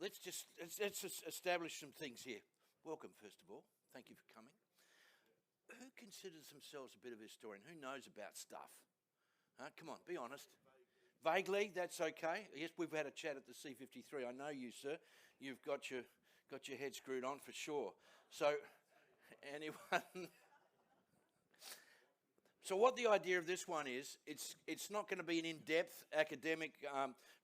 let's just establish some things here. Welcome, first of all. Thank you for coming. Who considers themselves a bit of a historian? Who knows about stuff? Come on, be honest. Vaguely, that's okay. Yes, we've had a chat at the C53. I know you, sir. You've got your head screwed on for sure. So, anyone? So what the idea of this one is, it's not going to be an in-depth academic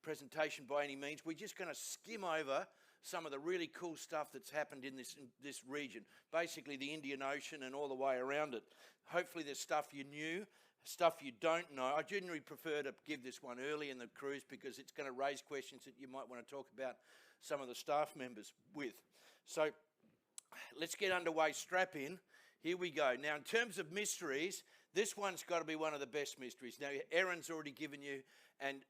presentation by any means. We're just going to skim over some of the really cool stuff that's happened in this region, basically the Indian Ocean and all the way around it. Hopefully there's stuff you knew, stuff you don't know. I generally prefer to give this one early in the cruise because it's going to raise questions that you might want to talk about some of the staff members with. So let's get underway, strap in. Here we go. Now, in terms of mysteries, this one's got to be one of the best mysteries. Now, Aaron's already given you, and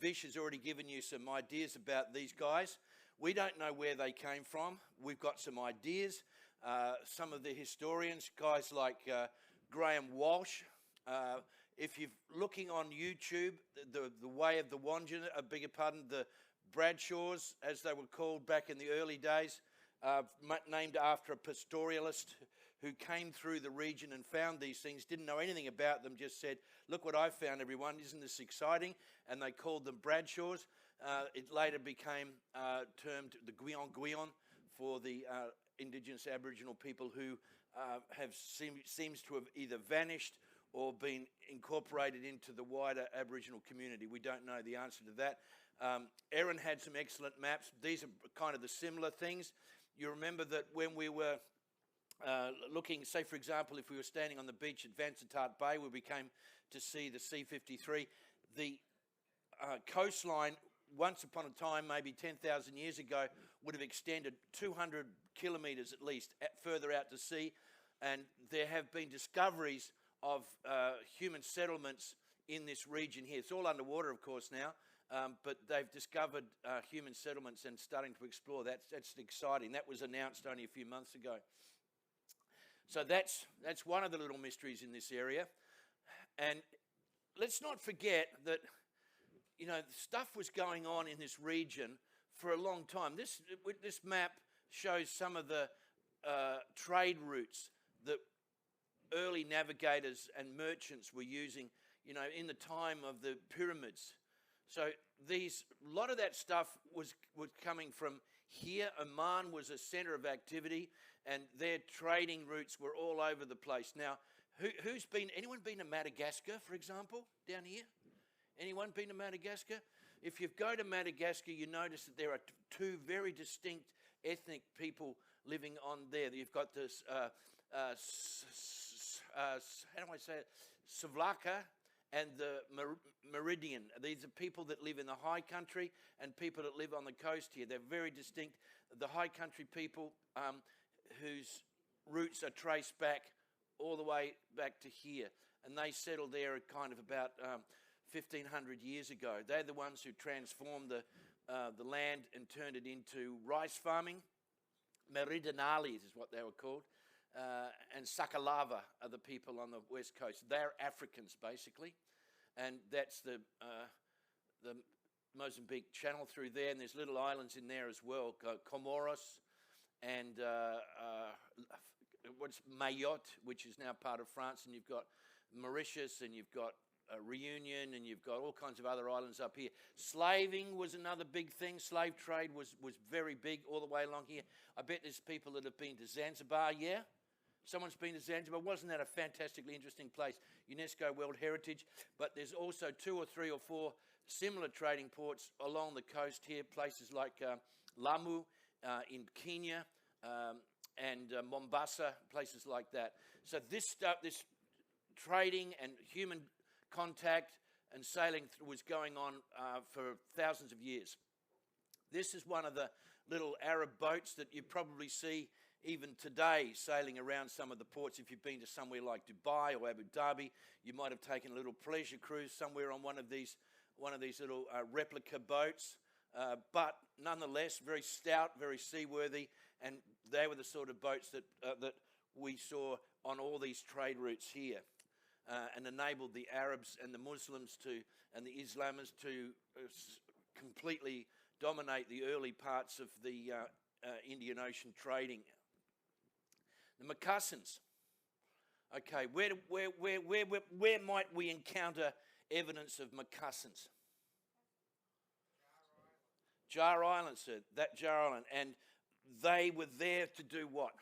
Vish has already given you some ideas about these guys. We don't know where they came from. We've got some ideas. Some of the historians, guys like Graham Walsh. If you're looking on YouTube, the Way of the Wangan, the Bradshaws, as they were called back in the early days, named after a pastoralist who came through the region and found these things, didn't know anything about them, just said, look what I found, everyone, isn't this exciting? And they called them Bradshaws. It later became termed the Gwion for the indigenous Aboriginal people who seems to have either vanished or been incorporated into the wider Aboriginal community. We don't know the answer to that. Aaron had some excellent maps. These are kind of the similar things. You remember that when we were looking, say for example, if we were standing on the beach at Vansittart Bay where we came to see the C53, the coastline once upon a time, maybe 10,000 years ago, would have extended 200 kilometres at least further out to sea, and there have been discoveries of human settlements in this region here. It's all underwater, of course, now, but they've discovered human settlements and starting to explore. That's exciting. That was announced only a few months ago. So that's one of the little mysteries in this area. And let's not forget that, you know, stuff was going on in this region for a long time. This map shows some of the trade routes that early navigators and merchants were using, you know, in the time of the pyramids. So a lot of that stuff was coming from here. Oman was a centre of activity, and their trading routes were all over the place. Now, anyone been to Madagascar, for example, down here? Anyone been to Madagascar? If you go to Madagascar, you notice that there are two very distinct ethnic people living on there. You've got this, how do I say it? Savlaka and the Meridian. These are people that live in the high country and people that live on the coast here. They're very distinct. The high country people whose roots are traced back all the way back to here. And they settled there kind of about 1,500 years ago. They're the ones who transformed the land and turned it into rice farming. Meridionales is what they were called. And Sakalava are the people on the west coast. They're Africans, basically. And that's the Mozambique Channel through there. And there's little islands in there as well, Comoros and what's Mayotte, which is now part of France. And you've got Mauritius, and you've got Reunion, and you've got all kinds of other islands up here. Slaving was another big thing. Slave trade was very big all the way along here. I bet there's people that have been to Zanzibar, yeah? Someone's been to Zanzibar. Wasn't that a fantastically interesting place? UNESCO World Heritage. But there's also 2 or 3 or 4 similar trading ports along the coast here, places like Lamu in Kenya and Mombasa, places like that. So this trading and human contact and sailing was going on for thousands of years. This is one of the little Arab boats that you probably see even today sailing around some of the ports. If you've been to somewhere like Dubai or Abu Dhabi, you might have taken a little pleasure cruise somewhere on one of these little replica boats. But nonetheless, very stout, very seaworthy, and they were the sort of boats that we saw on all these trade routes here. And enabled the Arabs and the Muslims and the Islamists to completely dominate the early parts of the Indian Ocean trading. The moccasins. Okay, where might we encounter evidence of moccasins? Jar Island, sir. That Jar Island. And they were there to do what?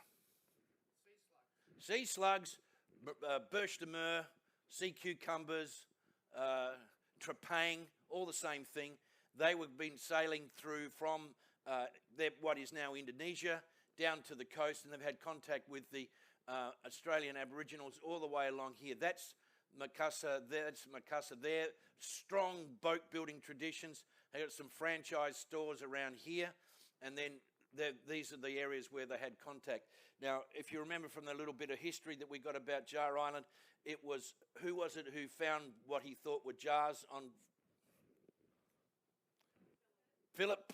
Sea slugs, birch de mer, sea cucumbers, trepang, all the same thing. They were been sailing through from what is now Indonesia down to the coast, and they've had contact with the Australian Aboriginals all the way along here. That's Makassar. That's Makassar. They're strong boat building traditions. They've got some franchise stores around here, and then these are the areas where they had contact. Now, if you remember from the little bit of history that we got about Jar Island, it was, who was it who found what he thought were jars on Philip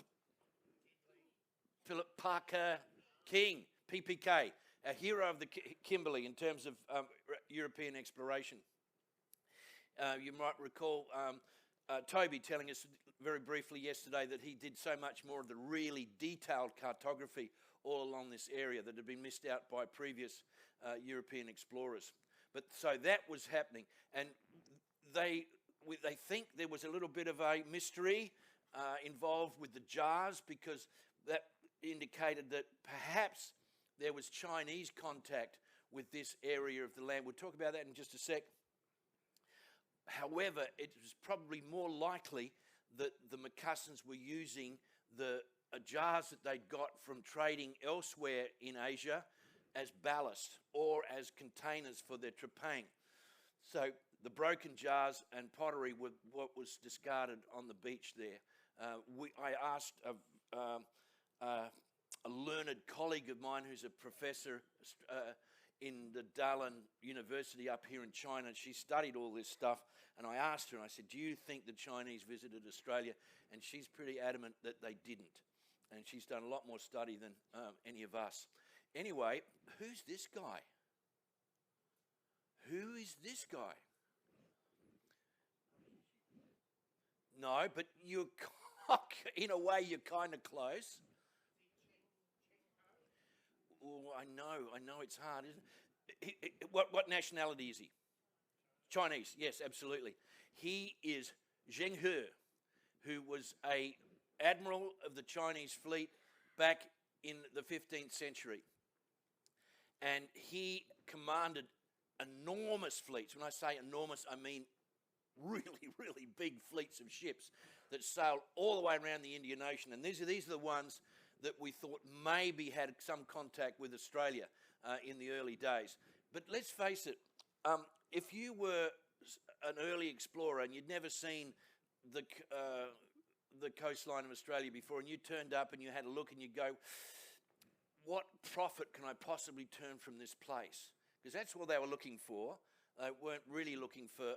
Parker King, PPK, a hero of the Kimberley in terms of European exploration. You might recall Toby telling us very briefly yesterday that he did so much more of the really detailed cartography all along this area that had been missed out by previous European explorers. But so that was happening, and they think there was a little bit of a mystery involved with the jars, because that indicated that perhaps there was Chinese contact with this area of the land. We'll talk about that in just a sec. However, it was probably more likely that the moccasins were using the jars that they'd got from trading elsewhere in Asia as ballast or as containers for their trepang. So the broken jars and pottery were what was discarded on the beach there. I asked a learned colleague of mine who's a professor in the Dalian University up here in China. She studied all this stuff, and I asked her, and I said, do you think the Chinese visited Australia? And she's pretty adamant that they didn't. And she's done a lot more study than any of us. Anyway, who's this guy? Who is this guy? No, but you're, in a way, you're kind of close. Oh, I know it's hard, isn't it? What nationality is he? Chinese, yes, absolutely. He is Zheng He, who was an admiral of the Chinese fleet back in the 15th century. And he commanded enormous fleets. When I say enormous, I mean really, really big fleets of ships that sailed all the way around the Indian Ocean. And these are the ones that we thought maybe had some contact with Australia in the early days. But let's face it, if you were an early explorer and you'd never seen the coastline of Australia before, and you turned up and you had a look and you go, what profit can I possibly turn from this place? Because that's what they were looking for. They weren't really looking for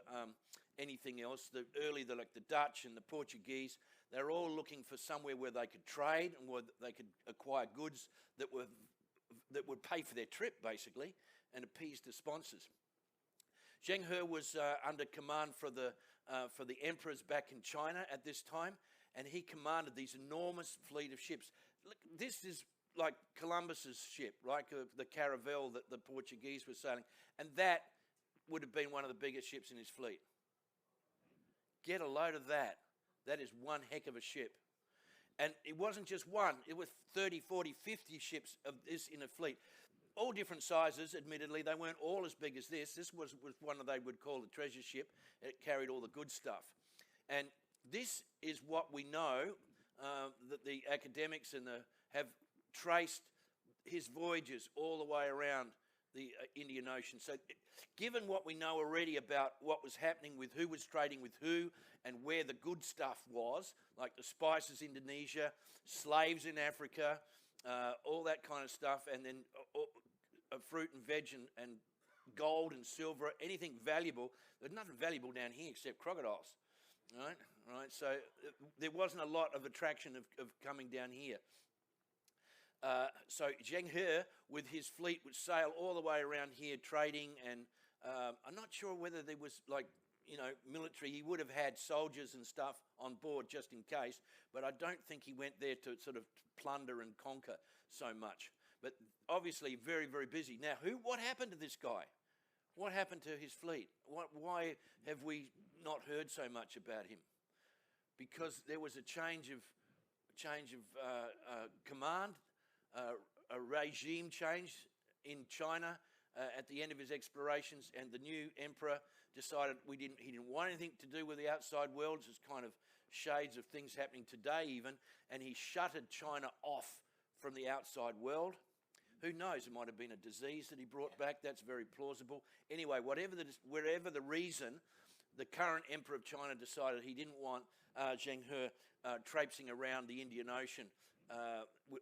anything else. Like the Dutch and the Portuguese, they were all looking for somewhere where they could trade and where they could acquire goods that would pay for their trip, basically, and appease the sponsors. Zheng He was under command for the emperors back in China at this time, and he commanded these enormous fleet of ships. Look, this is like Columbus's ship, right? The caravel that the Portuguese were sailing, and that would have been one of the biggest ships in his fleet. Get a load of that. That is one heck of a ship. And it wasn't just one. It was 30, 40, 50 ships of this in a fleet. All different sizes, admittedly. They weren't all as big as this. This was one that they would call the treasure ship. It carried all the good stuff. And this is what we know that the academics have traced his voyages all the way around the Indian Ocean. So given what we know already about what was happening with who was trading with who and where the good stuff was, like the spices, Indonesia, slaves in Africa, all that kind of stuff, and then fruit and veg and gold and silver, anything valuable. There's nothing valuable down here except crocodiles, right? So there wasn't a lot of attraction of coming down here. So Zheng He, with his fleet, would sail all the way around here trading, and I'm not sure whether there was like military. He would have had soldiers and stuff on board just in case, but I don't think he went there to sort of plunder and conquer so much. But obviously very, very busy. Now, what happened to this guy? What happened to his fleet? Why have we not heard so much about him? Because there was a change of command, a regime change in China at the end of his explorations, and the new emperor decided he didn't want anything to do with the outside world. It's kind of shades of things happening today even, and he shuttered China off from the outside world. Who knows? It might have been a disease that he brought back. That's very plausible. Anyway, wherever the reason, the current emperor of China decided he didn't want Zheng He traipsing around the Indian Ocean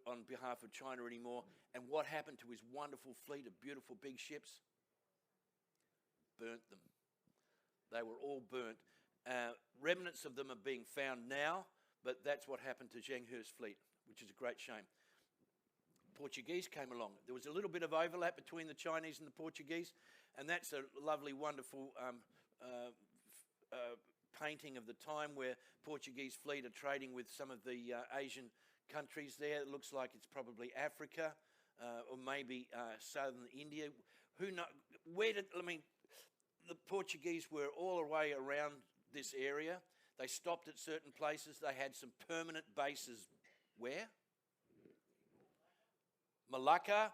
on behalf of China anymore. And what happened to his wonderful fleet of beautiful big ships? Burnt them. They were all burnt. Remnants of them are being found now, but that's what happened to Zheng He's fleet, which is a great shame. Portuguese came along. There was a little bit of overlap between the Chinese and the Portuguese, and that's a lovely, wonderful painting of the time where Portuguese fleet are trading with some of the Asian countries there. It looks like it's probably Africa or maybe southern India. Who knows? The Portuguese were all the way around this area. They stopped at certain places. They had some permanent bases. Where? Malacca.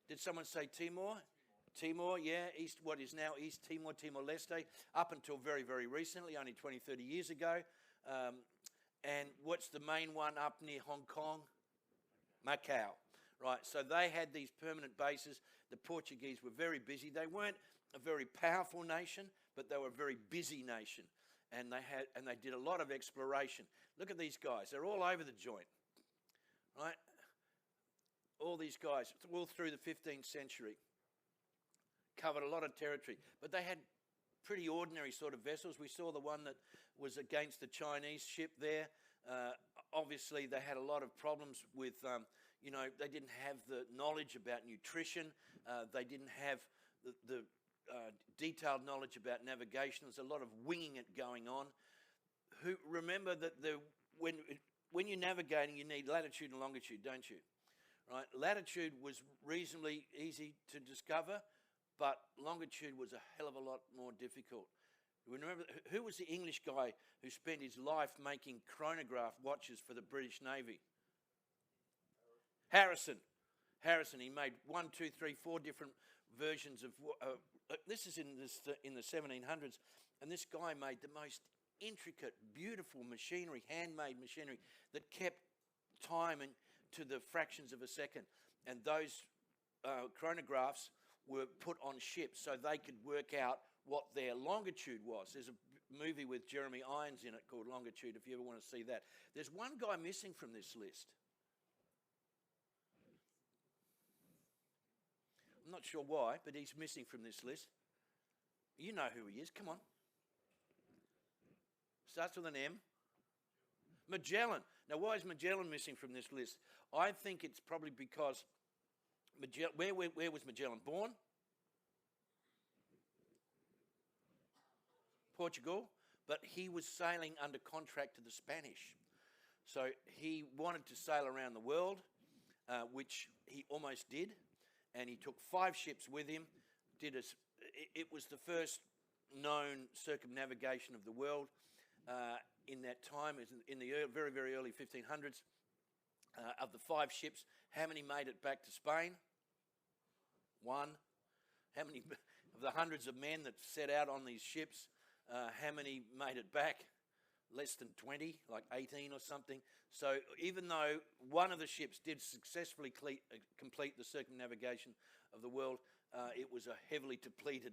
Did someone say Timor? Timor, yeah, what is now East Timor, Timor-Leste, up until very, very recently, only 20, 30 years ago. And what's the main one up near Hong Kong? Macau. Right, so they had these permanent bases. The Portuguese were very busy. They weren't a very powerful nation, but they were a very busy nation. And they did a lot of exploration. Look at these guys. They're all over the joint, right? All these guys, all through the 15th century, covered a lot of territory. But they had pretty ordinary sort of vessels. We saw the one that was against the Chinese ship there. Obviously, they had a lot of problems with, they didn't have the knowledge about nutrition. They didn't have the detailed knowledge about navigation. There's a lot of winging it going on. Remember that when you're navigating, you need latitude and longitude, don't you? Right? Latitude was reasonably easy to discover, but longitude was a hell of a lot more difficult. Remember, who was the English guy who spent his life making chronograph watches for the British Navy? Harrison. He made 1, 2, 3, 4 different versions of. This is in the 1700s, and this guy made the most intricate, beautiful machinery, handmade machinery that kept time to the fractions of a second. And those chronographs were put on ships so they could work out what their longitude was. There's a movie with Jeremy Irons in it called Longitude, if you ever want to see that. There's one guy missing from this list. I'm not sure why, but he's missing from this list. You know who he is. Come on. Starts with an M. Magellan. Now, why is Magellan missing from this list? I think it's probably because where was Magellan born? Portugal, but he was sailing under contract to the Spanish. So he wanted to sail around the world, which he almost did, and he took 5 ships with him. It was the first known circumnavigation of the world in that time, in the very, very early 1500s. Of the 5 ships, how many made it back to Spain? 1. How many of the hundreds of men that set out on these ships, how many made it back? Less than 20, like 18 or something. So even though one of the ships did successfully complete the circumnavigation of the world, it was a heavily depleted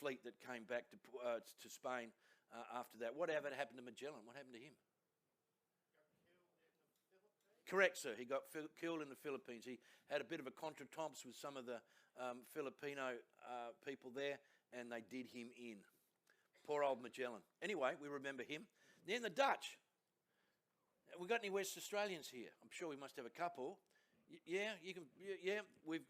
fleet that came back to Spain after that. Whatever happened to Magellan? What happened to him? Correct, sir. He got killed in the Philippines. He had a bit of a contretemps with some of the Filipino people there, and they did him in. Poor old Magellan. Anyway, we remember him. Then the Dutch. We got any West Australians here? I'm sure we must have a couple. Yeah, you can. Yeah, we've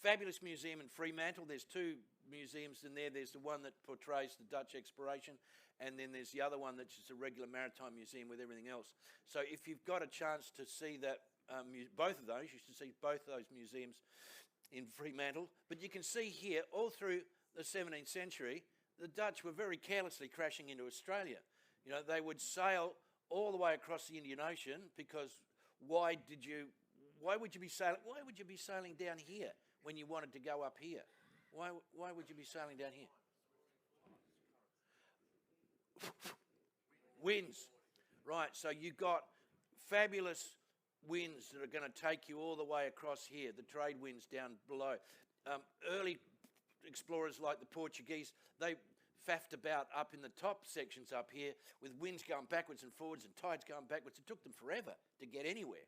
fabulous museum in Fremantle. There's 2 museums in there. There's the one that portrays the Dutch exploration, and then there's the other one that's just a regular maritime museum with everything else. So if you've got a chance to see that, both of those, you should see both of those museums in Fremantle. But you can see here, all through the 17th century, the Dutch were very carelessly crashing into Australia. You know, they would sail all the way across the Indian Ocean because why would you be sailing down here when you wanted to go up here? Why would you be sailing down here? Winds. Right, so you've got fabulous winds that are going to take you all the way across here, the trade winds down below. Early explorers like the Portuguese, they faffed about up in the top sections up here with winds going backwards and forwards and tides going backwards. It took them forever to get anywhere.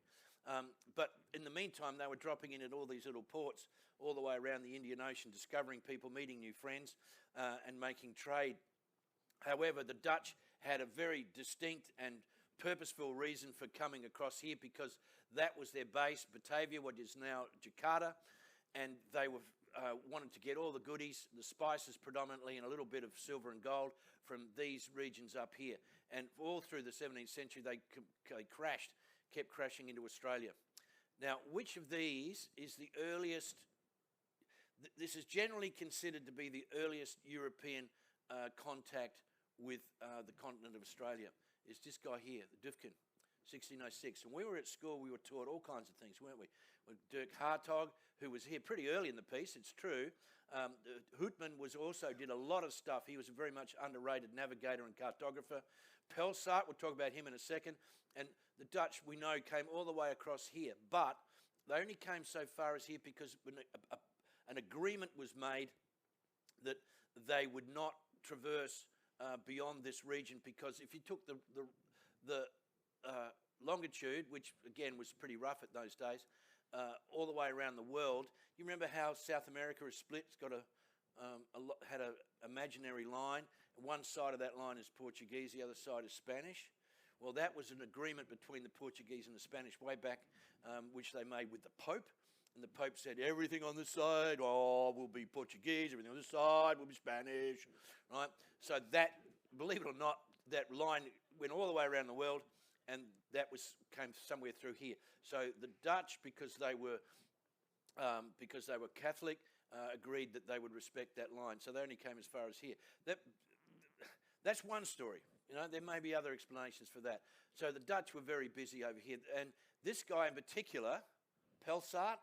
But in the meantime, they were dropping in at all these little ports all the way around the Indian Ocean, discovering people, meeting new friends, and making trade. However, the Dutch had a very distinct and purposeful reason for coming across here, because that was their base, Batavia, what is now Jakarta, and they were wanted to get all the goodies, the spices predominantly, and a little bit of silver and gold from these regions up here. And all through the 17th century, they kept crashing into Australia. Now, which of these is the earliest? This is generally considered to be the earliest European contact with the continent of Australia. Is this guy here, the Dufkin, 1606. And we were at school, we were taught all kinds of things, weren't we? With Dirk Hartog, who was here pretty early in the piece, it's true. Houtman did a lot of stuff. He was a very much underrated navigator and cartographer. Pelsart, we'll talk about him in a second. And the Dutch, we know, came all the way across here. But they only came so far as here because when an agreement was made that they would not traverse beyond this region, because if you took the longitude, which again was pretty rough at those days, all the way around the world, you remember how South America is split? It's got had an imaginary line. One side of that line is Portuguese, the other side is Spanish. Well, that was an agreement between the Portuguese and the Spanish way back, which they made with the Pope. And the Pope said, everything on this side, will be Portuguese, everything on this side will be Spanish, right? So that, believe it or not, that line went all the way around the world, and that came somewhere through here. So the Dutch, because they were Catholic, agreed that they would respect that line. So they only came as far as here. That's one story. You know, there may be other explanations for that. So the Dutch were very busy over here. And this guy in particular, Pelsart,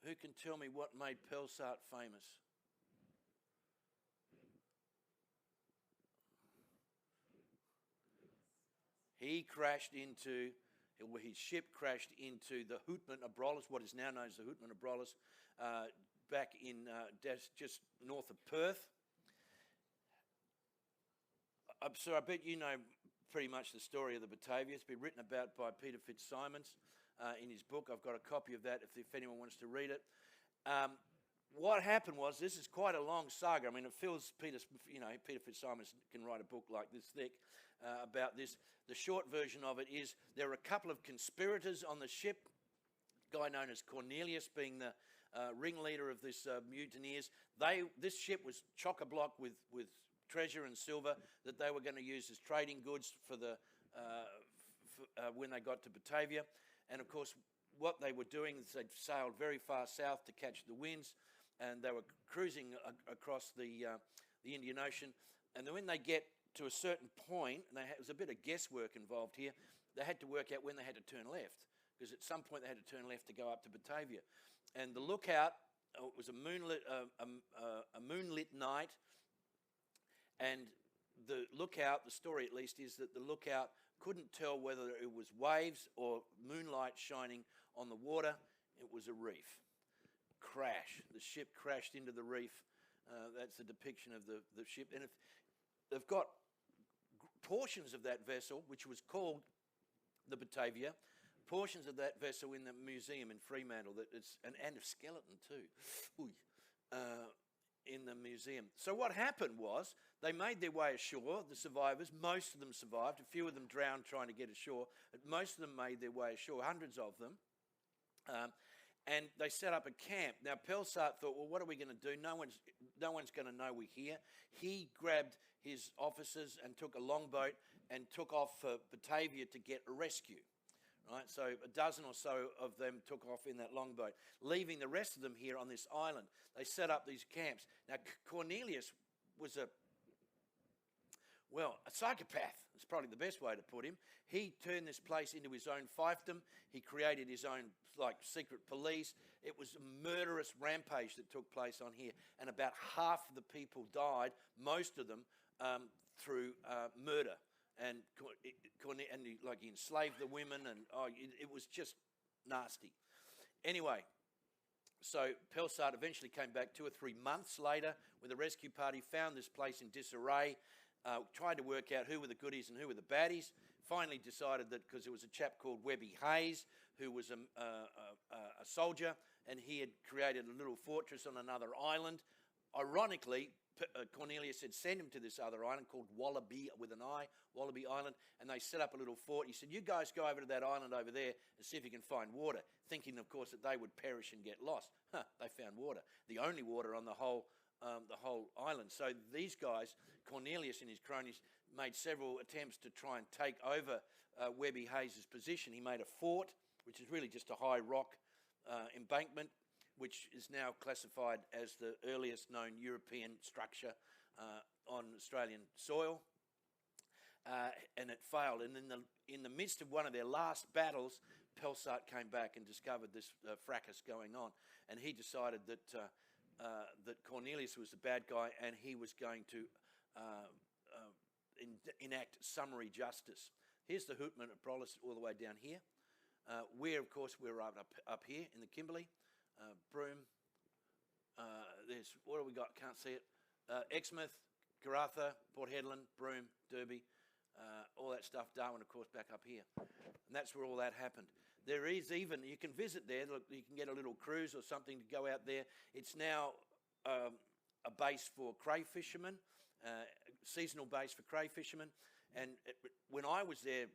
who can tell me what made Pelsart famous? His ship crashed into the Houtman Abrolhos, what is now known as the Houtman Abrolhos, back in just north of Perth. So I bet you know pretty much the story of the Batavia. It's been written about by Peter Fitzsimons in his book. I've got a copy of that if anyone wants to read it. What happened was, this is quite a long saga. I mean, it feels Peter Fitzsimons can write a book like this thick about this. The short version of it is there were a couple of conspirators on the ship, a guy known as Cornelius being the ringleader of this mutineers. This ship was chock-a-block with treasure and silver that they were going to use as trading goods for when they got to Batavia. And of course, what they were doing is they'd sailed very far south to catch the winds, and they were cruising across the Indian Ocean. And then when they get to a certain point, and it was a bit of guesswork involved here, they had to work out when they had to turn left, because at some point they had to turn left to go up to Batavia. And the lookout, it was a moonlit night, and the lookout, the story at least, is that the lookout couldn't tell whether it was waves or moonlight shining on the water. It was a reef. Crash. The ship crashed into the reef. That's the depiction of the ship. And if they've got portions of that vessel, which was called the Batavia, portions of that vessel in the museum in Fremantle, and a skeleton too. In the museum. So what happened was they made their way ashore, the survivors. Most of them survived. A few of them drowned trying to get ashore, but most of them made their way ashore, hundreds of them. And they set up a camp. Now, Pelsart thought, well, what are we going to do? no one's going to know we're here. He grabbed his officers and took a longboat and took off for Batavia to get a rescue. Right, so a dozen or so of them took off in that longboat, leaving the rest of them here on this island. They set up these camps. Now, Cornelius was a psychopath. It's probably the best way to put him. He turned this place into his own fiefdom. He created his own, secret police. It was a murderous rampage that took place on here, and about half of the people died, most of them through murder. And he enslaved the women, and it was just nasty. Anyway, so Pelsart eventually came back 2 or 3 months later with a rescue party, found this place in disarray, tried to work out who were the goodies and who were the baddies. Finally decided that because there was a chap called Webby Hayes who was a soldier, and he had created a little fortress on another island. Ironically, Cornelius had sent him to this other island called Wallaby with an I, Wallaby Island, and they set up a little fort. He said, you guys go over to that island over there and see if you can find water, thinking, of course, that they would perish and get lost. They found water, the only water on the whole island. So these guys, Cornelius and his cronies, made several attempts to try and take over Webby Hayes' position. He made a fort, which is really just a high rock embankment, which is now classified as the earliest known European structure on Australian soil, and it failed. And in the midst of one of their last battles, Pelsart came back and discovered this fracas going on, and he decided that that Cornelius was the bad guy, and he was going to enact summary justice. Here's the Hootman of Brolis all the way down here. We're up here in the Kimberley. Broome, there's, what do we got? Can't see it. Exmouth, Karratha, Port Hedland, Broome, Derby, all that stuff. Darwin, of course, back up here. And that's where all that happened. There is even, you can visit there, look, you can get a little cruise or something to go out there. It's now a base for crayfishermen, seasonal base for crayfishermen. And when I was there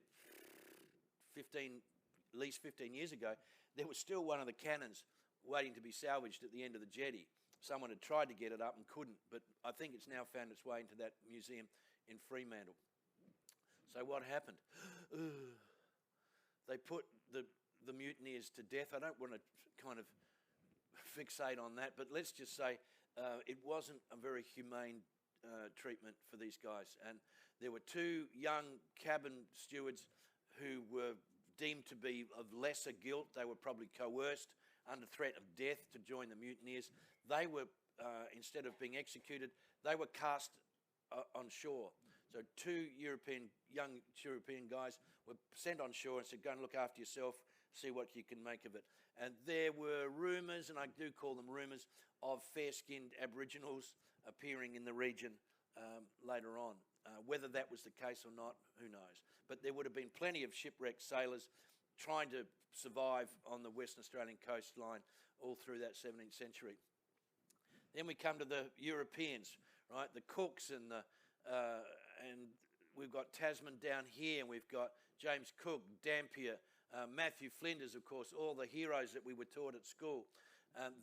at least 15 years ago, there was still one of the cannons waiting to be salvaged at the end of the jetty. Someone had tried to get it up and couldn't, but I think it's now found its way into that museum in Fremantle. So what happened? They put the mutineers to death. I don't want to kind of fixate on that, but let's just say it wasn't a very humane treatment for these guys. And there were 2 young cabin stewards who were deemed to be of lesser guilt. They were probably coerced under threat of death to join the mutineers. They were, instead of being executed, they were cast on shore. So 2 young European guys were sent on shore and said, go and look after yourself, see what you can make of it. And there were rumours, and I do call them rumours, of fair-skinned Aboriginals appearing in the region later on. Whether that was the case or not, who knows. But there would have been plenty of shipwrecked sailors trying to survive on the Western Australian coastline all through that 17th century. Then we come to the Europeans, right? The Cooks and we've got Tasman down here, and we've got James Cook, Dampier, Matthew Flinders, of course, all the heroes that we were taught at school.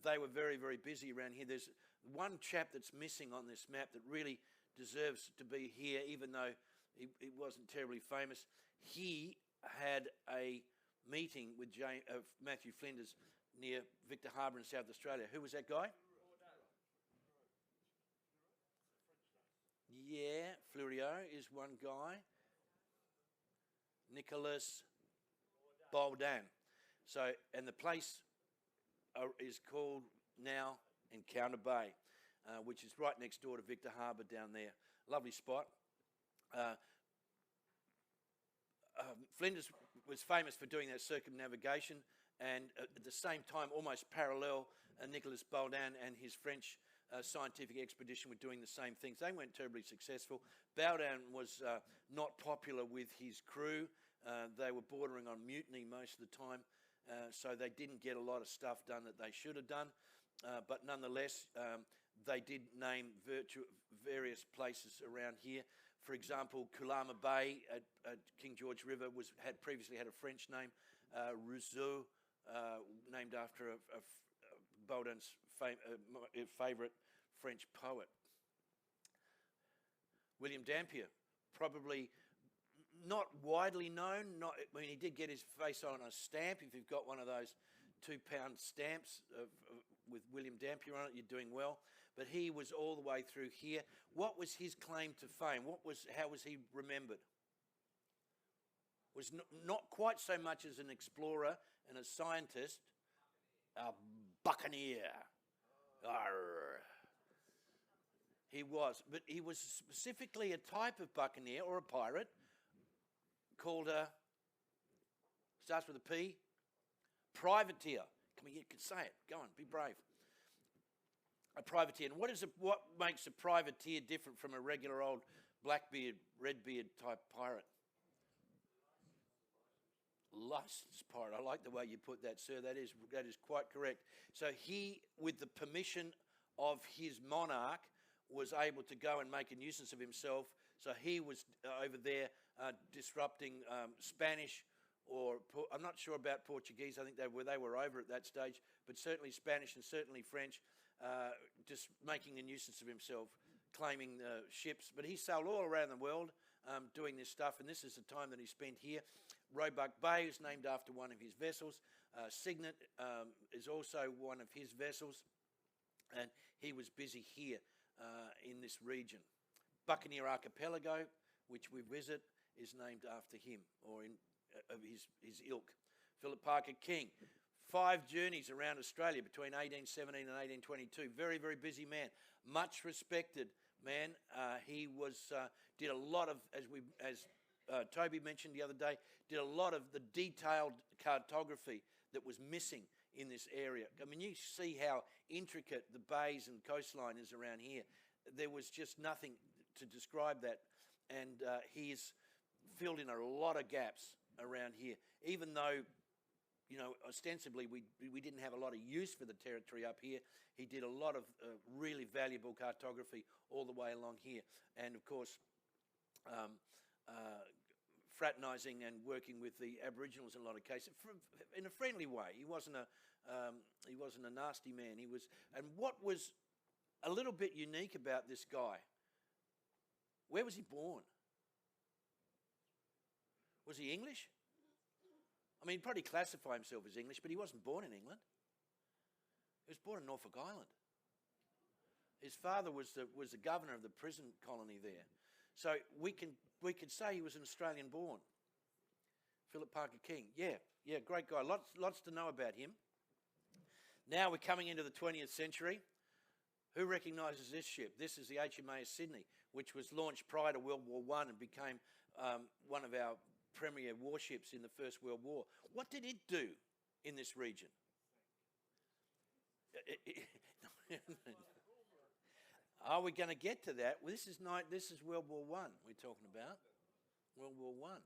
They were very, very busy around here. There's one chap that's missing on this map that really deserves to be here, even though he wasn't terribly famous. He had a meeting with Matthew Flinders near Victor Harbour in South Australia. Who was that guy? Yeah, Fleuriot is one guy. Nicholas Baudin. So, and the place is called now Encounter Bay, which is right next door to Victor Harbour down there. Lovely spot. Flinders was famous for doing that circumnavigation, and at the same time, almost parallel, Nicholas Baudin and his French scientific expedition were doing the same things. They weren't terribly successful. Baudin was not popular with his crew. They were bordering on mutiny most of the time, so they didn't get a lot of stuff done that they should have done. But nonetheless, they did name various places around here. For example, Kulama Bay at King George River had previously had a French name, Rousseau, named after Baudin's favourite French poet. William Dampier, probably not widely known. He did get his face on a stamp. If you've got one of those £2 stamps with William Dampier on it, you're doing well. But he was all the way through here. What was his claim to fame? How was he remembered? Was not quite so much as an explorer and a scientist, a buccaneer. Arr. He was, but he was specifically a type of buccaneer or a pirate called starts with a P, privateer. Come on, you can say it. Go on, be brave. A privateer. And what makes a privateer different from a regular old Blackbeard, Redbeard type pirate? Licensed pirate. I like the way you put that, sir. That is quite correct. So he, with the permission of his monarch, was able to go and make a nuisance of himself. So he was over there disrupting Spanish, or I'm not sure about Portuguese. I think they were over at that stage, but certainly Spanish and certainly French, just making a nuisance of himself, claiming ships. But he sailed all around the world doing this stuff, and this is the time that he spent here. Roebuck Bay is named after one of his vessels. Signet is also one of his vessels, and he was busy here in this region. Buccaneer Archipelago, which we visit, is named after him, or of his ilk. Philip Parker King, 5 journeys around Australia between 1817 and 1822. Very, very busy man, much respected man. He did a lot of, as Toby mentioned the other day, did a lot of the detailed cartography that was missing in this area. I mean, you see how intricate the bays and coastline is around here. There was just nothing to describe that, and he's filled in a lot of gaps around here, even though, you know, ostensibly we didn't have a lot of use for the territory up here. He did a lot of really valuable cartography all the way along here, and of course fraternising and working with the Aboriginals in a lot of cases in a friendly way. He wasn't a nasty man. And what was a little bit unique about this guy, where was he born? Was he English? I mean, he'd probably classify himself as English, but he wasn't born in England. He was born in Norfolk Island. His father was the governor of the prison colony there. So we could say he was an Australian born. Philip Parker King. Yeah, great guy. Lots to know about him. Now we're coming into the 20th century. Who recognises this ship? This is the HMAS Sydney, which was launched prior to World War I and became one of our premier warships in the First World War. What did it do in this region? Are we going to get to that? Well, this is World War I we're talking about. World War I.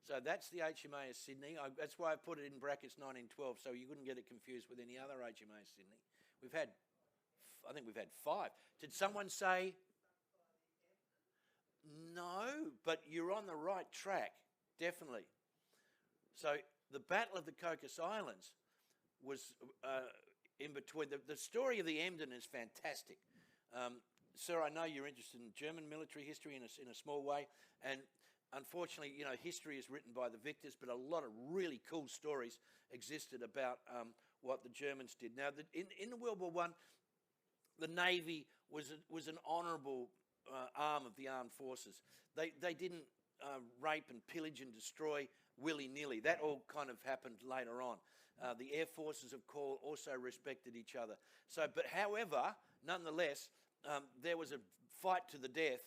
So that's the HMAS Sydney. That's why I put it in brackets 1912, so you wouldn't get it confused with any other HMAS Sydney. I think we've had 5. Did someone say? No, but you're on the right track, definitely. So the Battle of the Cocos Islands was in between. The story of the Emden is fantastic. Sir, I know you're interested in German military history in a small way, and unfortunately, you know, history is written by the victors, but a lot of really cool stories existed about what the Germans did. Now, in the World War I, the Navy was an honourable arm of the armed forces. They didn't rape and pillage and destroy willy-nilly. That all kind of happened later on. The air forces, of course, also respected each other. So, but however, nonetheless, there was a fight to the death,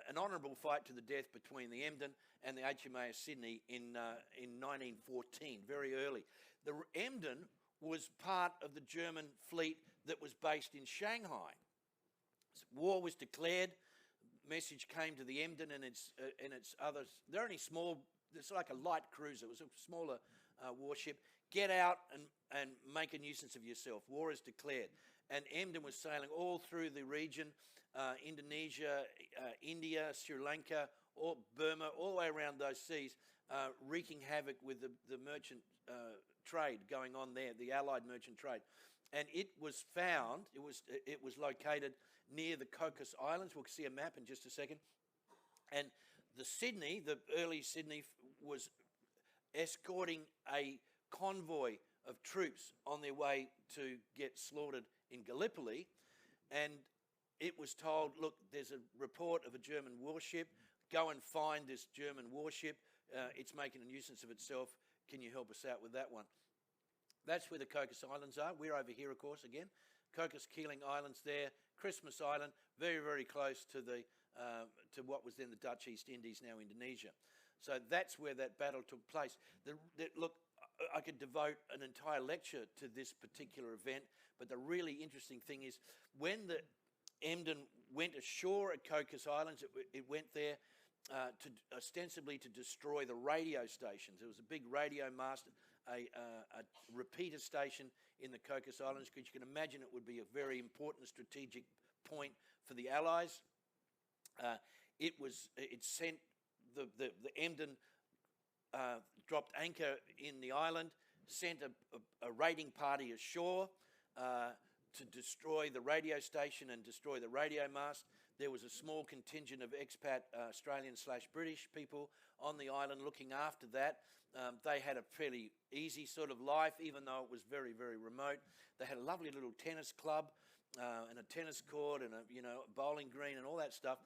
an honourable fight to the death between the Emden and the HMAS Sydney in 1914, very early. The Emden was part of the German fleet that was based in Shanghai. War was declared. Message came to the Emden and its others. They're only small. It's like a light cruiser. It was a smaller warship. Get out and make a nuisance of yourself. War is declared. And Emden was sailing all through the region, Indonesia, India, Sri Lanka, Burma, all the way around those seas, wreaking havoc with the merchant trade going on there, the Allied merchant trade. and it was found. It was located near the Cocos Islands. We'll see a map in just a second. And the early Sydney, was escorting a convoy of troops on their way to get slaughtered in Gallipoli, and it was told, look, there's a report of a German warship. Go and find this German warship. It's making a nuisance of itself. Can you help us out with that one? That's where the Cocos Islands are. We're over here, of course, again. Cocos Keeling Islands there, Christmas Island, very, very close to to what was then the Dutch East Indies, now Indonesia. So that's where that battle took place. Look, I could devote an entire lecture to this particular event, but the really interesting thing is when the Emden went ashore at Cocos Islands, it went there ostensibly to destroy the radio stations. There was a big radio mast, a repeater station in the Cocos Islands, because you can imagine it would be a very important strategic point for the Allies. It sent the Emden dropped anchor in the island, sent a raiding party ashore to destroy the radio station and destroy the radio mast. There was a small contingent of expat Australian/British people on the island looking after that. They had a fairly easy sort of life, even though it was very, very remote. They had a lovely little tennis club and a tennis court and a bowling green and all that stuff.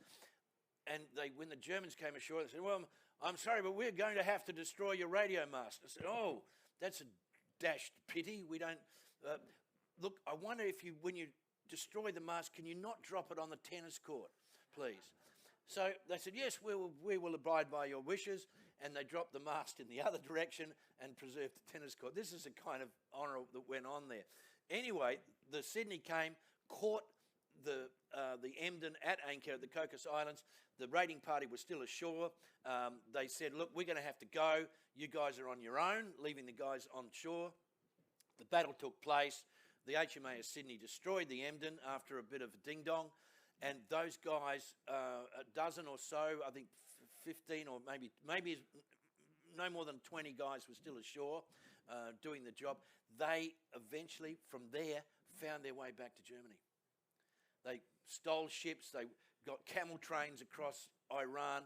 And when the Germans came ashore, they said, well, I'm sorry, but we're going to have to destroy your radio mast. I said, oh, that's a dashed pity. We don't... look, I wonder if when you destroy the mast, can you not drop it on the tennis court, please? So they said, yes, we will abide by your wishes. And they dropped the mast in the other direction and preserved the tennis court. This is the kind of honour that went on there. Anyway, the Sydney came, caught the Emden at anchor at the Cocos Islands. The raiding party was still ashore. They said, look, we're going to have to go. You guys are on your own, leaving the guys on shore. The battle took place. The HMAS Sydney destroyed the Emden after a bit of a ding-dong. And those guys, a dozen or so, I think 15 or maybe no more than 20 guys were still ashore doing the job. They eventually, from there, found their way back to Germany. They stole ships. They got camel trains across Iran.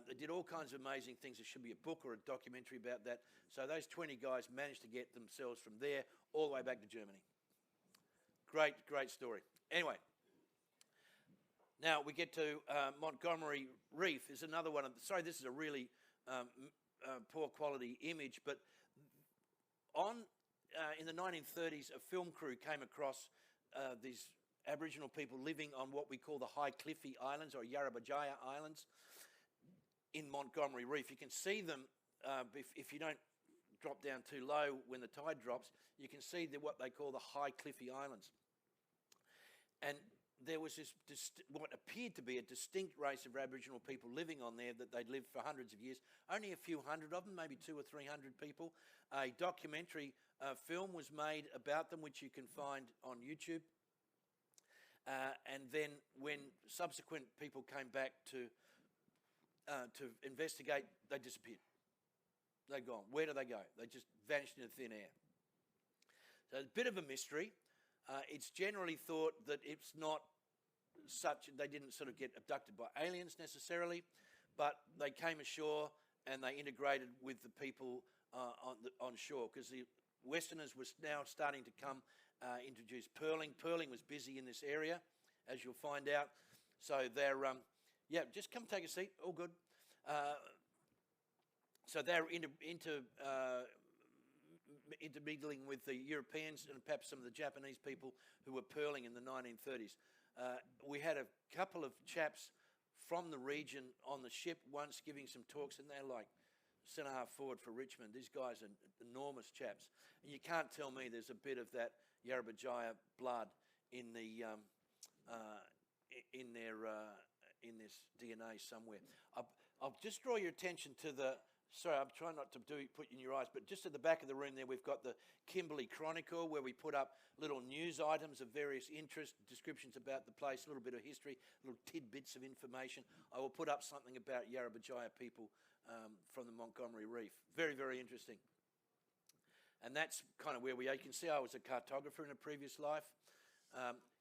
They did all kinds of amazing things. There should be a book or a documentary about that. So those 20 guys managed to get themselves from there all the way back to Germany. Great, great story. Anyway, now we get to Montgomery Reef. Is another one. Sorry, this is a really poor quality image, but in the 1930s, a film crew came across these Aboriginal people living on what we call the High Cliffy Islands, or Yarrabajaya Islands, in Montgomery Reef. You can see them if you don't drop down too low when the tide drops. You can see what they call the High Cliffy Islands. And there was this what appeared to be a distinct race of Aboriginal people living on there, that they'd lived for hundreds of years. Only a few hundred of them, maybe 200 or 300 people. A documentary film was made about them, which you can find on YouTube. And then when subsequent people came back to investigate, they disappeared. They're gone. Where do they go? They just vanished into thin air. So it's a bit of a mystery. It's generally thought that it's not they didn't sort of get abducted by aliens necessarily, but they came ashore and they integrated with the people on shore, because the Westerners were now starting to introduce pearling. Pearling was busy in this area, as you'll find out. So they're, just come take a seat, all good. So they're intermingling with the Europeans and perhaps some of the Japanese people who were pearling in the 1930s. We had a couple of chaps from the region on the ship once giving some talks, and they're like cent-and-a-half forward for Richmond. These guys are enormous chaps. And you can't tell me there's a bit of that Yarrabajaya blood in this DNA somewhere. I'll just draw your attention to sorry, I'm trying not to put you in your eyes, but just at the back of the room there, we've got the Kimberley Chronicle, where we put up little news items of various interest, descriptions about the place, a little bit of history, little tidbits of information. I will put up something about Yarrabajaya people from the Montgomery Reef. Very, very interesting. And that's kind of where we are. You can see I was a cartographer in a previous life.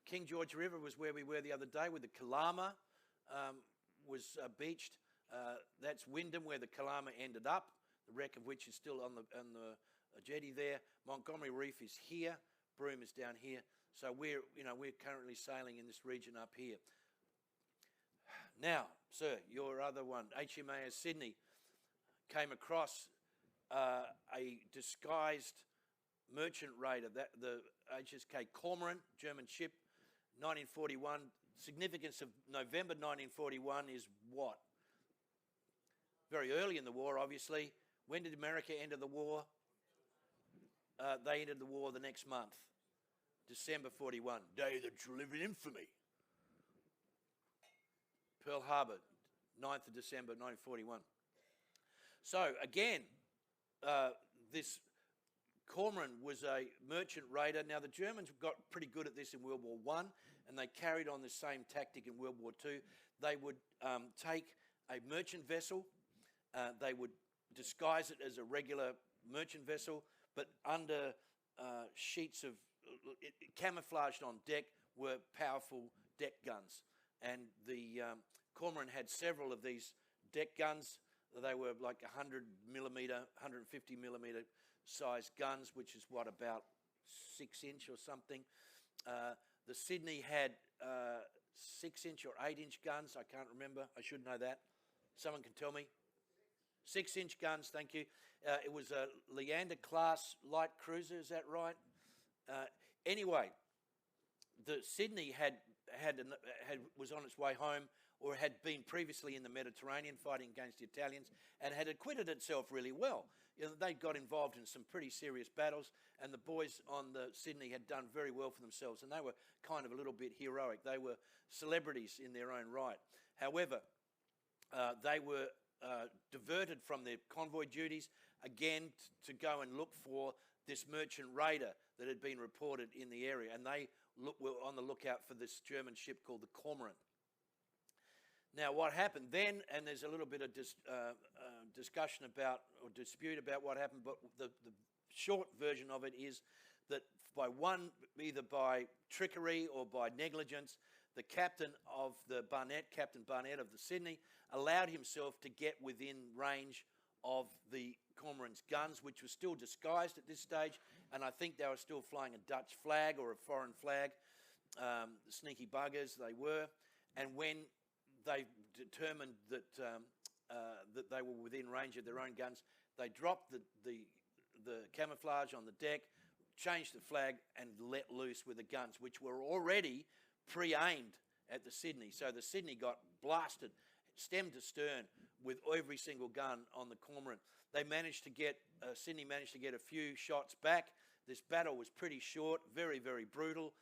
King George River was where we were the other day, where the Kalama was beached. That's Wyndham, where the Kalama ended up, the wreck of which is still on the jetty there. Montgomery Reef is here. Broome is down here. So we're currently sailing in this region up here. Now, sir, your other one, HMAS Sydney, came across a disguised merchant raider, the HSK Cormorant, German ship, 1941. Significance of November 1941 is what? Very early in the war, obviously. When did America enter the war? They entered the war the next month, December 41, day that shall live in infamy. Pearl Harbor, 9th of December 1941. So again, this Cormorant was a merchant raider. Now the Germans got pretty good at this in World War I, and they carried on the same tactic in World War II. They would take a merchant vessel, they would disguise it as a regular merchant vessel, but under sheets of, camouflaged on deck were powerful deck guns. And the Cormorant had several of these deck guns. They were like 100 millimetre, 150 millimetre size guns, which is what, about 6 inch or something. The Sydney had 6 inch or 8 inch guns. I can't remember. I should know that. Someone can tell me. 6 inch guns, thank you. It was a Leander class light cruiser, is that right? Anyway, the Sydney was on its way home, or had been previously in the Mediterranean fighting against the Italians, and had acquitted itself really well. They got involved in some pretty serious battles, and the boys on the Sydney had done very well for themselves, and they were kind of a little bit heroic. They were celebrities in their own right. However, they were diverted from their convoy duties, again to go and look for this merchant raider that had been reported in the area, and they were on the lookout for this German ship called the Cormorant. Now, what happened then, and there's a little bit of discussion about, or dispute about what happened, but the short version of it is that either by trickery or by negligence, the captain of the Barnett, Captain Barnett of the Sydney, allowed himself to get within range of the Cormorant's guns, which was still disguised at this stage, and I think they were still flying a Dutch flag or a foreign flag. Sneaky buggers they were. And when they determined that that they were within range of their own guns, they dropped the camouflage on the deck, changed the flag, and let loose with the guns, which were already pre-aimed at the Sydney. So the Sydney got blasted stem to stern with every single gun on the Cormorant. They managed to get, Sydney managed to get a few shots back. This battle was pretty short, very, very brutal.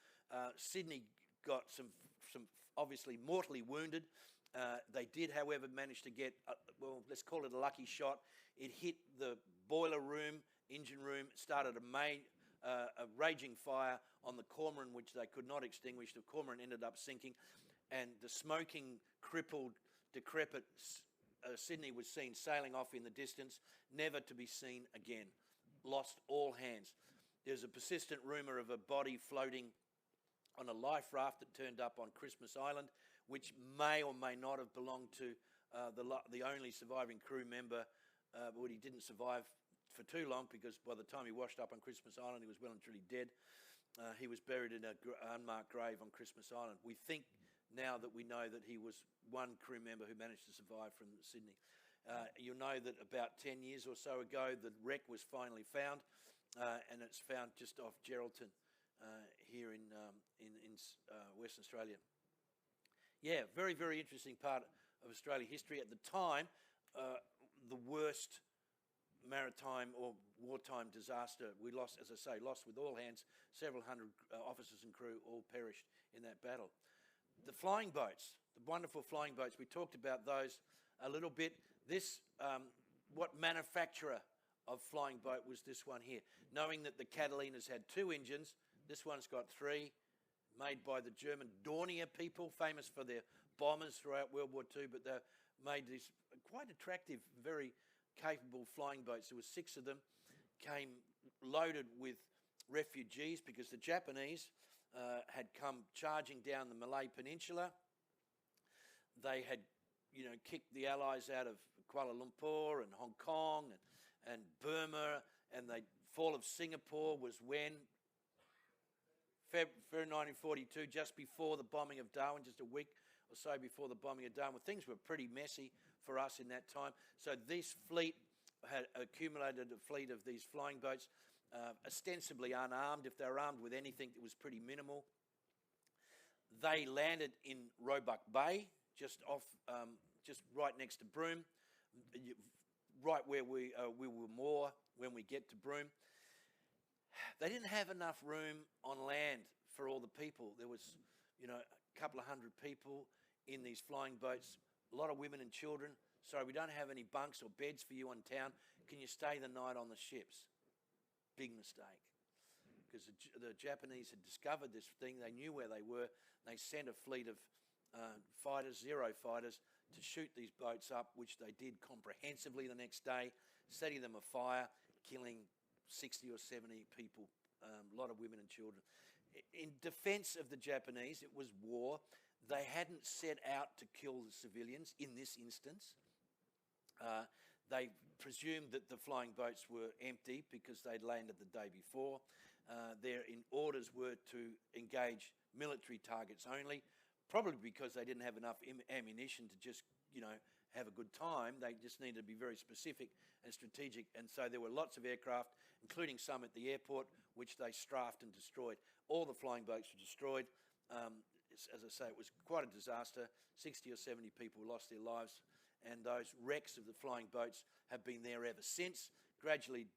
Sydney got some obviously mortally wounded. They did, however, manage to get, well, let's call it a lucky shot. It hit the boiler room, engine room, started a raging fire on the Cormorant, which they could not extinguish. The Cormorant ended up sinking, and the smoking, crippled, decrepit Sydney was seen sailing off in the distance, never to be seen again. Lost all hands. There's a persistent rumour of a body floating on a life raft that turned up on Christmas Island, which may or may not have belonged to the only surviving crew member, but he didn't survive for too long, because by the time he washed up on Christmas Island, he was well and truly dead. He was buried in an unmarked grave on Christmas Island. We think now that we know that he was one crew member who managed to survive from Sydney. You'll know that about 10 years or so ago, the wreck was finally found, and it's found just off Geraldton here in Western Australia. Yeah, very, very interesting part of Australian history. At the time, the worst maritime or wartime disaster. We lost, as I say, lost with all hands. Several hundred officers and crew all perished in that battle. The flying boats, the wonderful flying boats, we talked about those a little bit. This, what manufacturer of flying boat was this one here? Knowing that the Catalina's had 2 engines, this one's got 3, made by the German Dornier people, famous for their bombers throughout World War II, but they made these quite attractive, very capable flying boats. There were 6 of them, came loaded with refugees because the Japanese had come charging down the Malay Peninsula. They had, kicked the Allies out of Kuala Lumpur and Hong Kong and Burma, and the fall of Singapore was when? February 1942, just before the bombing of Darwin, just a week or so before the bombing of Darwin. Things were pretty messy for us in that time. So this fleet had accumulated a fleet of these flying boats, ostensibly unarmed. If they were armed with anything, it was pretty minimal. They landed in Roebuck Bay, just right next to Broome, right where we were moored when we get to Broome. They didn't have enough room on land for all the people. There was, a couple of hundred people in these flying boats, a lot of women and children. Sorry, we don't have any bunks or beds for you on town. Can you stay the night on the ships? Big mistake. Because the Japanese had discovered this thing. They knew where they were. They sent a fleet of fighters, Zero fighters, to shoot these boats up, which they did comprehensively the next day, setting them afire, killing 60 or 70 people, a lot of women and children. In defense of the Japanese, it was war. They hadn't set out to kill the civilians in this instance. They presumed that the flying boats were empty because they'd landed the day before. Their orders were to engage military targets only, probably because they didn't have enough ammunition to just, have a good time. They just needed to be very specific and strategic. And so there were lots of aircraft, including some at the airport, which they strafed and destroyed. All the flying boats were destroyed. As I say, it was quite a disaster. 60 or 70 people lost their lives. And those wrecks of the flying boats have been there ever since, gradually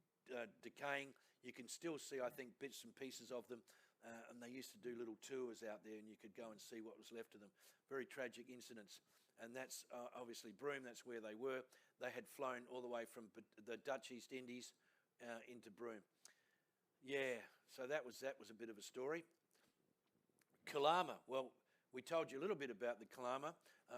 decaying. You can still see, I think, bits and pieces of them. And they used to do little tours out there, and you could go and see what was left of them. Very tragic incidents. And that's obviously Broome, that's where they were. They had flown all the way from the Dutch East Indies into Broome. Yeah, so that was a bit of a story. Kalama, well, we told you a little bit about the Kalama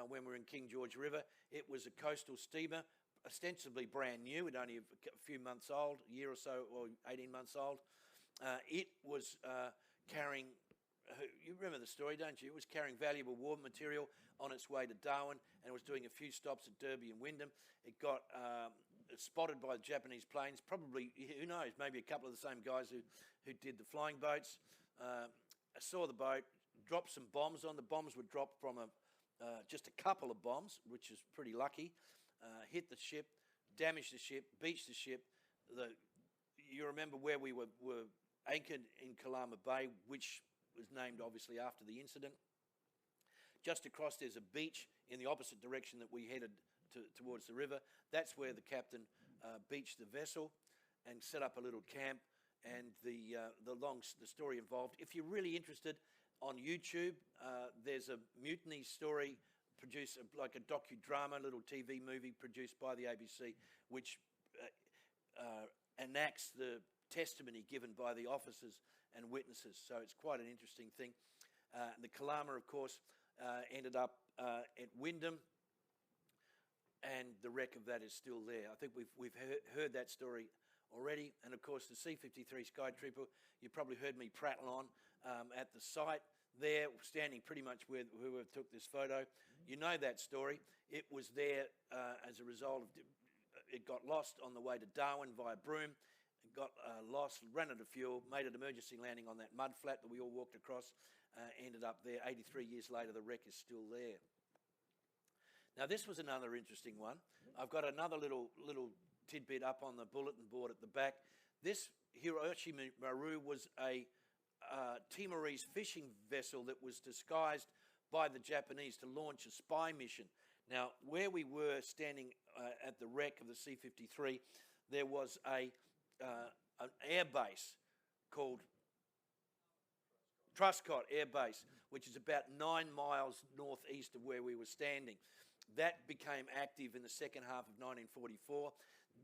when we were in King George River. It was a coastal steamer, ostensibly brand new. It only a few months old, a year or so, or 18 months old. It was carrying, you remember the story, don't you? It was carrying valuable war material on its way to Darwin, and it was doing a few stops at Derby and Wyndham. It got spotted by the Japanese planes, probably, who knows, maybe a couple of the same guys who did the flying boats. Saw the boat, dropped some bombs on. The bombs were dropped from just a couple of bombs, which is pretty lucky. Hit the ship, damaged the ship, beached the ship. You remember where we were anchored in Kalama Bay, which was named obviously after the incident. Just across there's a beach in the opposite direction that we headed towards the river. That's where the captain beached the vessel and set up a little camp. And the story involved. If you're really interested, on YouTube, there's a mutiny story produced, like a docudrama, little TV movie produced by the ABC, which enacts the testimony given by the officers and witnesses. So it's quite an interesting thing. The Kalama, of course, ended up at Wyndham, and the wreck of that is still there. I think we've heard that story already. And of course the C-53 Skytrooper, you probably heard me prattle on at the site there, standing pretty much where whoever took this photo. You know that story. It was there as a result of, it got lost on the way to Darwin via Broome. It got lost, ran out of fuel, made an emergency landing on that mud flat that we all walked across, ended up there. 83 years later, the wreck is still there. Now this was another interesting one. I've got another little tidbit up on the bulletin board at the back. This Hiroshi Maru was a Timorese fishing vessel that was disguised by the Japanese to launch a spy mission. Now, where we were standing at the wreck of the C-53, there was an air base called Truscott Air Base, which is about 9 miles northeast of where we were standing. That became active in the second half of 1944.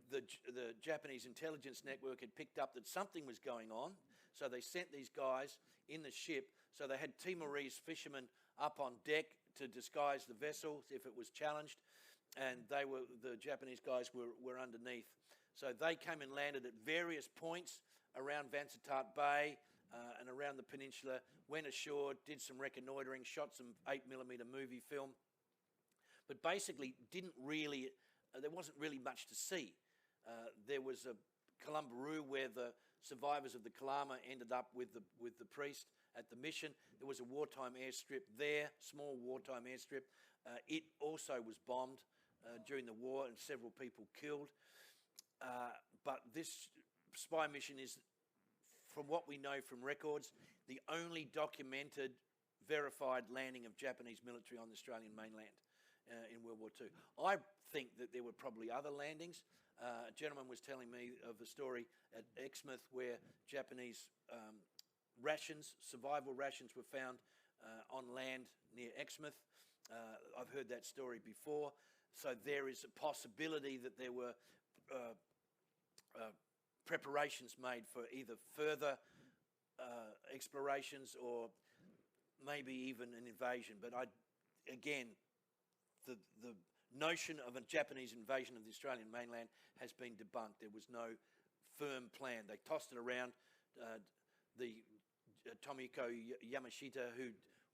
The Japanese intelligence network had picked up that something was going on, so they sent these guys in the ship. So they had Timorese fishermen up on deck to disguise the vessel if it was challenged, and the Japanese guys were underneath. So they came and landed at various points around Vansittart Bay and around the peninsula, went ashore, did some reconnoitring, shot some 8mm movie film, but basically didn't really, there wasn't really much to see. There was a Columbaroo where the survivors of the Kalama ended up with the priest at the mission. There was a wartime airstrip there, small wartime airstrip. It also was bombed during the war and several people killed. But this spy mission is, from what we know from records, the only documented, verified landing of Japanese military on the Australian mainland in World War II. I think that there were probably other landings. A gentleman was telling me of a story at Exmouth where Japanese rations, survival rations, were found on land near Exmouth. I've heard that story before. So there is a possibility that there were preparations made for either further explorations or maybe even an invasion. But again, the notion of a Japanese invasion of the Australian mainland has been debunked. There was no firm plan. They tossed it around. The Tomiko Yamashita, who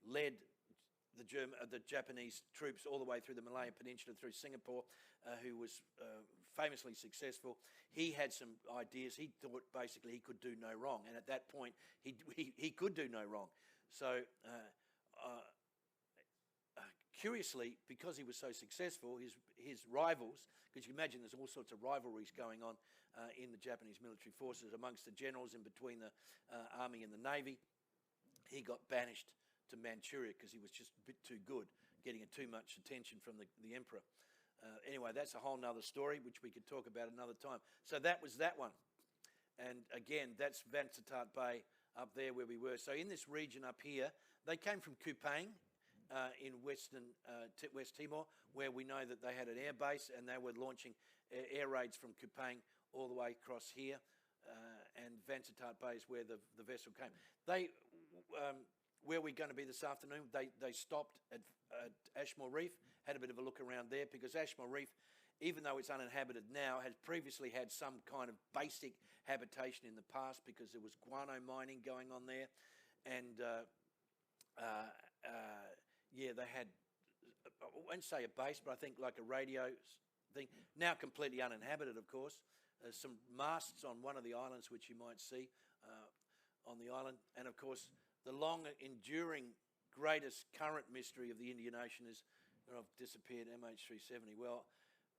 led the Japanese troops all the way through the Malaya Peninsula, through Singapore, who was famously successful, he had some ideas. He thought basically he could do no wrong, and at that point he could do no wrong. So curiously, because he was so successful, his rivals, because you imagine there's all sorts of rivalries going on in the Japanese military forces amongst the generals and between the army and the navy, he got banished to Manchuria because he was just a bit too good, getting too much attention from the emperor. Anyway, that's a whole nother story, which we could talk about another time. So that was that one. And again, that's Vansittart Bay up there where we were. So in this region up here, they came from Kupang in West Timor, where we know that they had an air base and they were launching air raids from Kupang all the way across here. And Vansittart Bay is where the vessel came. Where we're going to be this afternoon, they stopped at Ashmore Reef, had a bit of a look around there, because Ashmore Reef, even though it's uninhabited now, has previously had some kind of basic habitation in the past because there was guano mining going on there. And yeah, they had, I won't say a base, but I think like a radio thing, now completely uninhabited, of course. There's some masts on one of the islands, which you might see on the island. And of course, the long enduring greatest current mystery of the Indian Ocean is, I've disappeared, MH370. Well,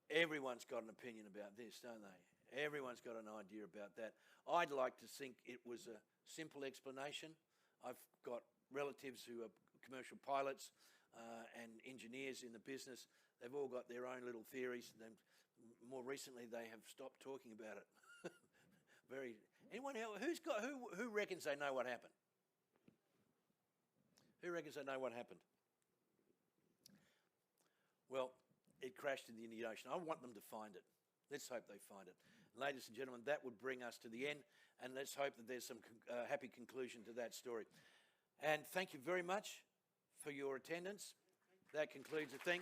everyone's got an opinion about this, don't they? Everyone's got an idea about that. I'd like to think it was a simple explanation. I've got relatives who are commercial pilots and engineers in the business. They've all got their own little theories. And more recently, they have stopped talking about it. Anyone else? Who reckons they know what happened? Who reckons they know what happened? Well, it crashed in the Indian Ocean. I want them to find it. Let's hope they find it. Ladies and gentlemen, that would bring us to the end, and let's hope that there's some happy conclusion to that story. And thank you very much for your attendance. That concludes the thing.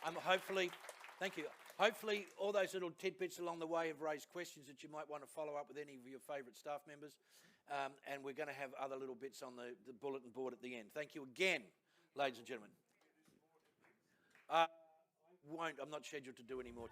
Hopefully, thank you. Hopefully, all those little tidbits along the way have raised questions that you might want to follow up with any of your favourite staff members. And we're going to have other little bits on the bulletin board at the end. Thank you again, ladies and gentlemen. I'm not scheduled to do any more.